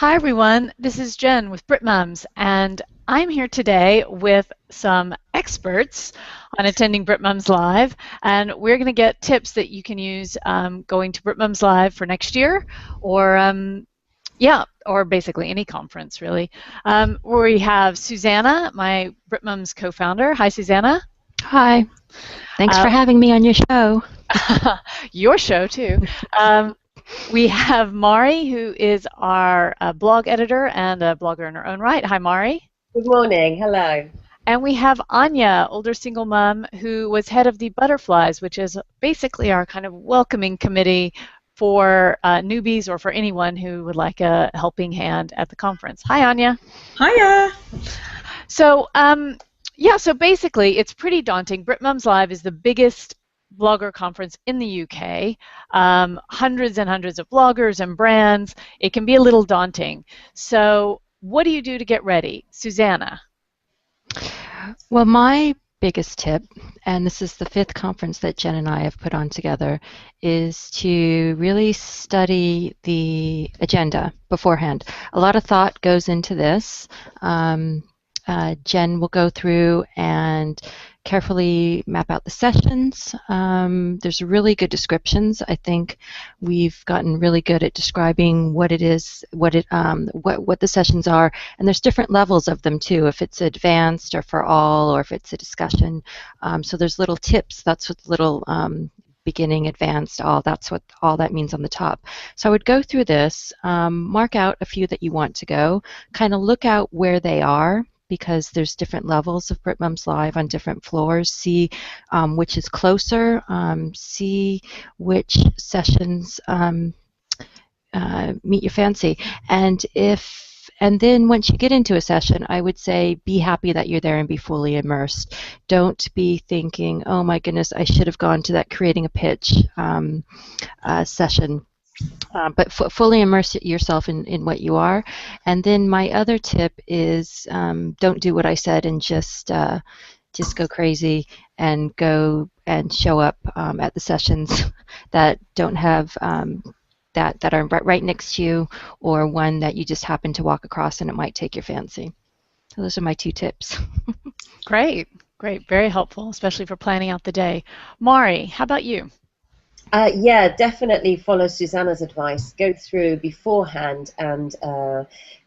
Hi everyone, this is Jen with BritMums, and I'm here today with some experts on attending BritMums Live, and we're going to get tips that you can use going to BritMums Live for next year, or or basically any conference really. We have Susanna, my BritMums co-founder. Hi, Susanna. Hi. Thanks for having me on your show. Your show too. We have Mari, who is our blog editor and a blogger in her own right. Hi, Mari. Good morning. Hello. And we have Anya, older single mom, who was head of the Butterflies, which is basically our kind of welcoming committee for newbies or for anyone who would like a helping hand at the conference. Hi, Anya. Hiya. So, so basically, it's pretty daunting. BritMums Live is the biggest blogger conference in the UK, hundreds and hundreds of bloggers and brands. It can be a little daunting. So what do you do to get ready? Susanna. Well, my biggest tip, and this is the 5th conference that Jen and I have put on together, is to really study the agenda beforehand. A lot of thought goes into this. Jen will go through and carefully map out the sessions. There's really good descriptions. I think we've gotten really good at describing what it is, what the sessions are, and there's different levels of them too. If it's advanced or for all, or if it's a discussion. So there's little tips. That's what little beginning, advanced, all. That's what all that means on the top. So I would go through this, mark out a few that you want to go, kind of look out where they are, because there's different levels of BritMums Live on different floors. See which is closer, see which sessions meet your fancy. And then once you get into a session, I would say be happy that you're there and be fully immersed. Don't be thinking, oh my goodness, I should have gone to that creating a pitch session. But fully immerse yourself in what you are. And then my other tip is don't do what I said and just go crazy and go and show up at the sessions that don't have that are right next to you, or one that you just happen to walk across and it might take your fancy. So those are my 2 tips. Great, very helpful, especially for planning out the day. Mari, how about you? Yeah, definitely follow Susanna's advice. Go through beforehand and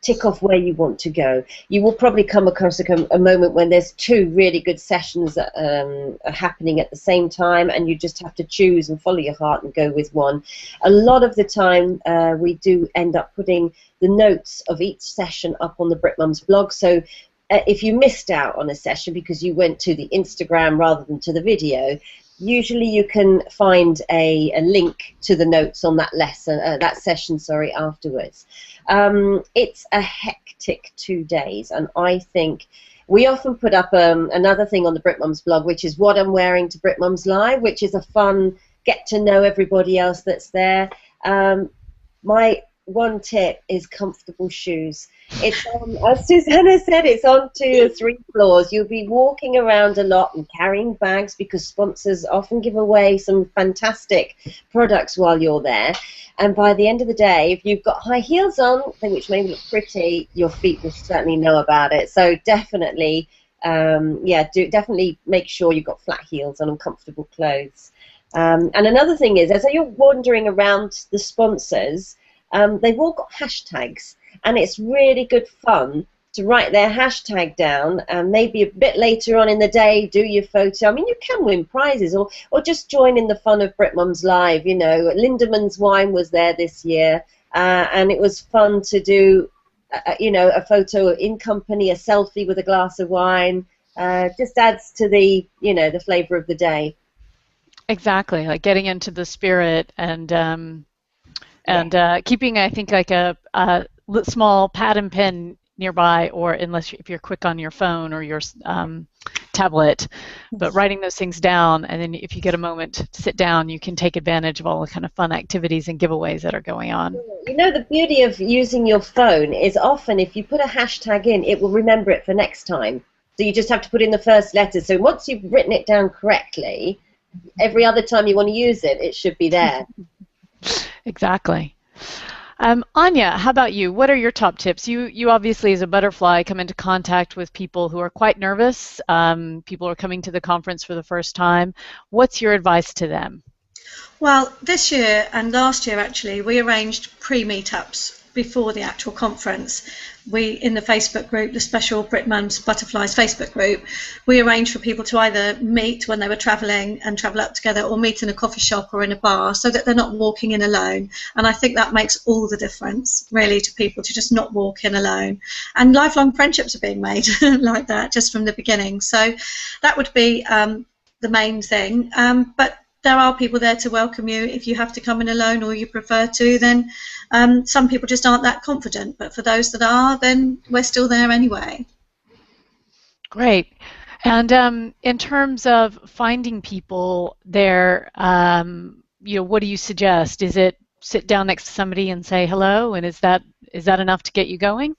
tick off where you want to go. You will probably come across a moment when there's 2 really good sessions that are happening at the same time, and you just have to choose and follow your heart and go with one. A lot of the time, we do end up putting the notes of each session up on the BritMums blog. So if you missed out on a session because you went to the Instagram rather than to the video, usually you can find a link to the notes on that lesson, that session, afterwards. It's a hectic 2 days, and I think we often put up another thing on the BritMums blog, which is what I'm wearing to BritMums Live, which is a fun get to know everybody else that's there. My one tip is comfortable shoes. It's on, as Susanna said, it's on 2 or 3 floors. You'll be walking around a lot and carrying bags because sponsors often give away some fantastic products while you're there. And by the end of the day, if you've got high heels on, which may look pretty, your feet will certainly know about it. So definitely, definitely make sure you've got flat heels on and comfortable clothes. And another thing is, as you're wandering around the sponsors, they've all got hashtags, and it's really good fun to write their hashtag down, and maybe a bit later on in the day do your photo. I mean, you can win prizes, or just join in the fun of BritMums Live. You know, Lindeman's Wine was there this year, and it was fun to do, a photo in company, a selfie with a glass of wine. Just adds to the, the flavor of the day. Exactly, like getting into the spirit and keeping, I think, like a small pad and pen nearby, or if you're quick on your phone or your tablet, but writing those things down, and then if you get a moment to sit down, you can take advantage of all the kind of fun activities and giveaways that are going on. You know, the beauty of using your phone is often if you put a hashtag in, it will remember it for next time. So you just have to put in the first letter. So once you've written it down correctly, every other time you want to use it, it should be there. Exactly. Anya, how about you? What are your top tips? You obviously, as a butterfly, come into contact with people who are quite nervous. People are coming to the conference for the first time. What's your advice to them? Well, this year and last year actually, we arranged pre-meetups before the actual conference. We, in the Facebook group, the special BritMums Butterflies Facebook group, we arranged for people to either meet when they were travelling and travel up together, or meet in a coffee shop or in a bar, so that they're not walking in alone. And I think that makes all the difference, really, to people, to just not walk in alone. And lifelong friendships are being made like that just from the beginning. So that would be the main thing. But there are people there to welcome you. If you have to come in alone or you prefer to, then some people just aren't that confident. But for those that are, then we're still there anyway. Great. And in terms of finding people there, what do you suggest? Is it sit down next to somebody and say hello, and is that enough to get you going?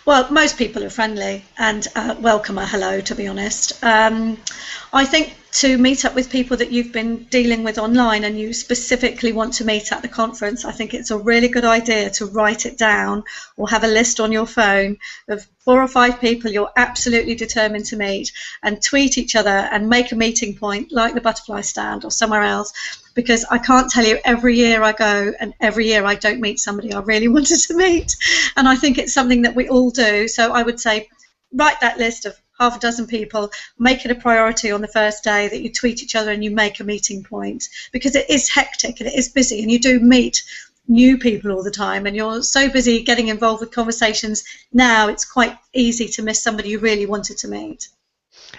Well, most people are friendly and welcome a hello, to be honest. I think to meet up with people that you've been dealing with online and you specifically want to meet at the conference, I think it's a really good idea to write it down or have a list on your phone of 4 or 5 people you're absolutely determined to meet, and tweet each other and make a meeting point like the butterfly stand or somewhere else. Because I can't tell you, every year I go and every year I don't meet somebody I really wanted to meet. And I think it's something that we all do. So I would say write that list of half a dozen people, make it a priority on the first day that you tweet each other and you make a meeting point. Because it is hectic and it is busy, and you do meet new people all the time, and you're so busy getting involved with conversations now, it's quite easy to miss somebody you really wanted to meet.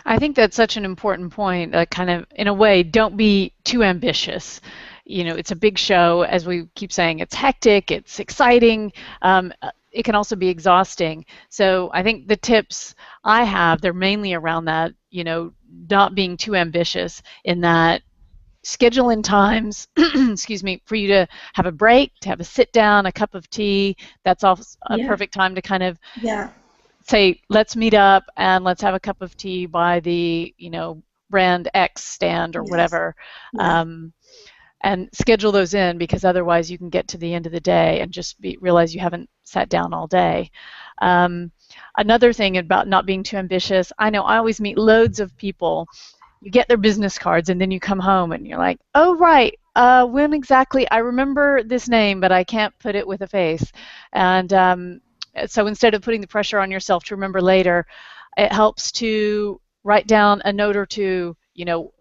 I think that's such an important point. Kind of, in a way, don't be too ambitious. It's a big show, as we keep saying. It's hectic, it's exciting. It can also be exhausting. So I think the tips I have, they're mainly around that, not being too ambitious, in that schedule in times, excuse me, for you to have a break, to have a sit down, a cup of tea. That's also a perfect time to kind of say, let's meet up and let's have a cup of tea by the, brand X stand or whatever. And schedule those in, because otherwise you can get to the end of the day and just realize you haven't sat down all day. Another thing about not being too ambitious, I know I always meet loads of people. You get their business cards and then you come home and you're like, oh, right, when exactly? I remember this name, but I can't put it with a face. And so instead of putting the pressure on yourself to remember later, it helps to write down a note or two,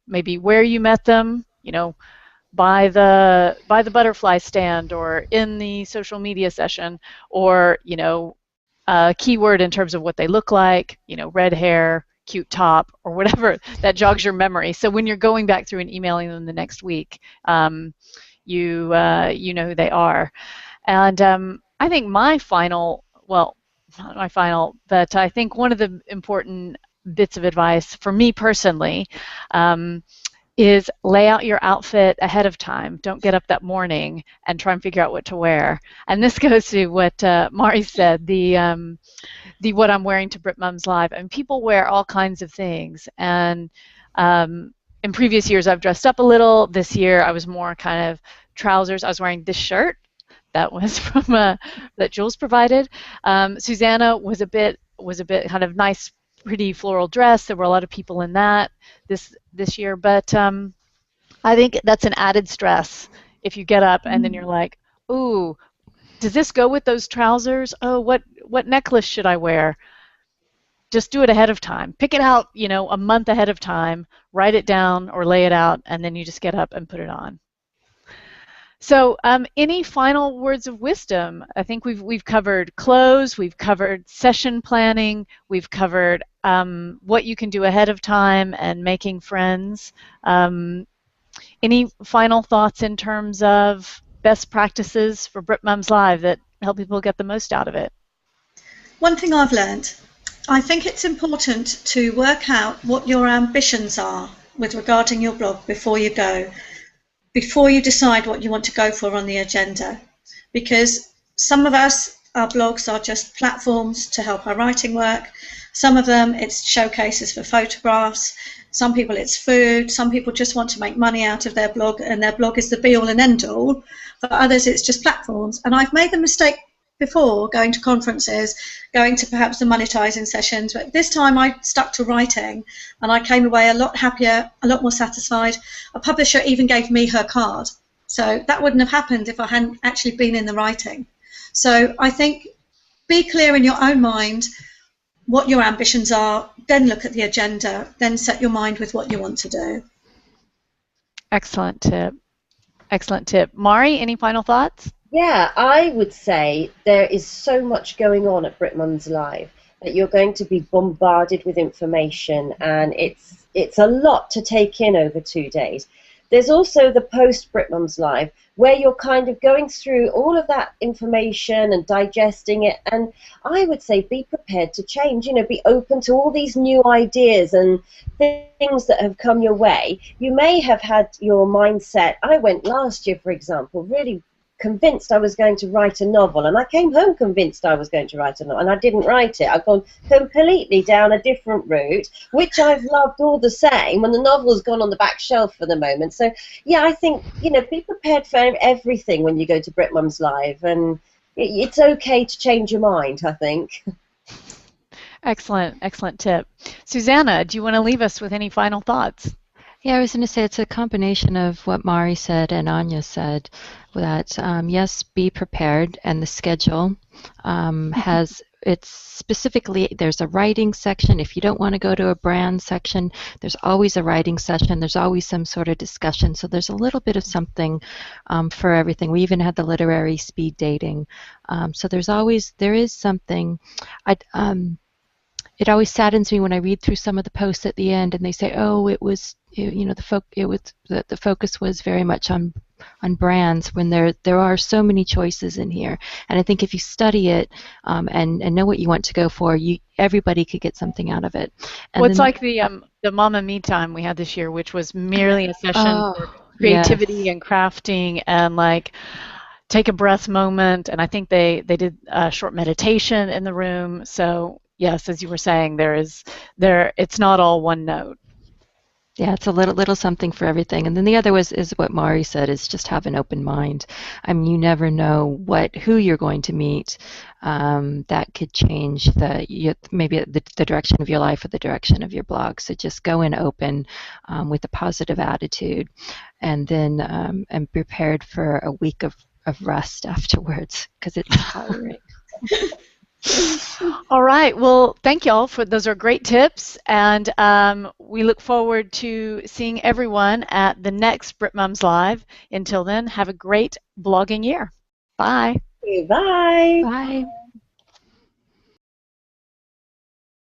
maybe where you met them, by the butterfly stand or in the social media session, or a keyword in terms of what they look like, red hair, cute top, or whatever that jogs your memory. So when you're going back through and emailing them the next week, you know who they are. And I think my final, well, not my final, but I think one of the important bits of advice for me personally is lay out your outfit ahead of time. Don't get up that morning and try and figure out what to wear. And this goes to what Mari said, the what I'm wearing to BritMums Live. And people wear all kinds of things. And in previous years, I've dressed up a little. This year, I was more kind of trousers. I was wearing this shirt that was from that Jules provided. Susanna was a bit kind of nice, pretty floral dress. There were a lot of people in that this year, but I think that's an added stress if you get up and then you're like, ooh, does this go with those trousers? Oh, what necklace should I wear? Just do it ahead of time. Pick it out, a month ahead of time, write it down or lay it out, and then you just get up and put it on. So any final words of wisdom? I think we've covered clothes, we've covered session planning, we've covered what you can do ahead of time and making friends. Any final thoughts in terms of best practices for BritMums Live that help people get the most out of it? One thing I've learned, I think it's important to work out what your ambitions are with regarding your blog before you go. Before you decide what you want to go for on the agenda, because some of us our blogs are just platforms to help our writing work. Some of them, it's showcases for photographs. Some people, it's food. Some people just want to make money out of their blog, and their blog is the be-all and end-all. For others, it's just platforms. And I've made the mistake before, going to conferences, going to perhaps the monetizing sessions, but this time I stuck to writing, and I came away a lot happier, a lot more satisfied. A publisher even gave me her card. So that wouldn't have happened if I hadn't actually been in the writing. So I think be clear in your own mind what your ambitions are, then look at the agenda, then set your mind with what you want to do. Excellent tip. Excellent tip. Mari, any final thoughts? Yeah, I would say there is so much going on at BritMums Live that you're going to be bombarded with information, and it's a lot to take in over 2 days. There's also the post BritMums Live, where you're kind of going through all of that information and digesting it, and I would say be prepared to change, you know, be open to all these new ideas and things that have come your way. You may have had your mindset, I went last year, for example, really convinced I was going to write a novel, and I came home convinced I was going to write a novel, and I didn't write it. I've gone completely down a different route, which I've loved all the same, and the novel's gone on the back shelf for the moment. So yeah, I think, you know, be prepared for everything when you go to BritMums Live, and it's okay to change your mind, I think. Excellent, excellent tip. Susanna, do you want to leave us with any final thoughts? Yeah, I was going to say it's a combination of what Mari said and Anya said, that yes, be prepared, and the schedule has, it's specifically, there's a writing section. If you don't want to go to a brand section, there's always a writing session. There's always some sort of discussion. So there's a little bit of something for everything. We even had the literary speed dating. So there is something. It always saddens me when I read through some of the posts at the end, and they say, "Oh, the focus was very much on brands," when there are so many choices in here. And I think if you study it and know what you want to go for, everybody could get something out of it. And well, it's like the Mama Me time we had this year, which was merely a session for creativity yes. and crafting and like take a breath moment. And I think they did a short meditation in the room. So yes, as you were saying, it's not all one note. Yeah, it's a little something for everything. And then the other is what Mari said, is just have an open mind. I mean, you never know who you're going to meet that could change maybe the direction of your life or the direction of your blog. So just go in open with a positive attitude, and then and prepared for a week of rest afterwards, because it's tiring. All right. Well, thank y'all for those are great tips, and we look forward to seeing everyone at the next BritMums Live. Until then, have a great blogging year. Bye. Bye. Bye.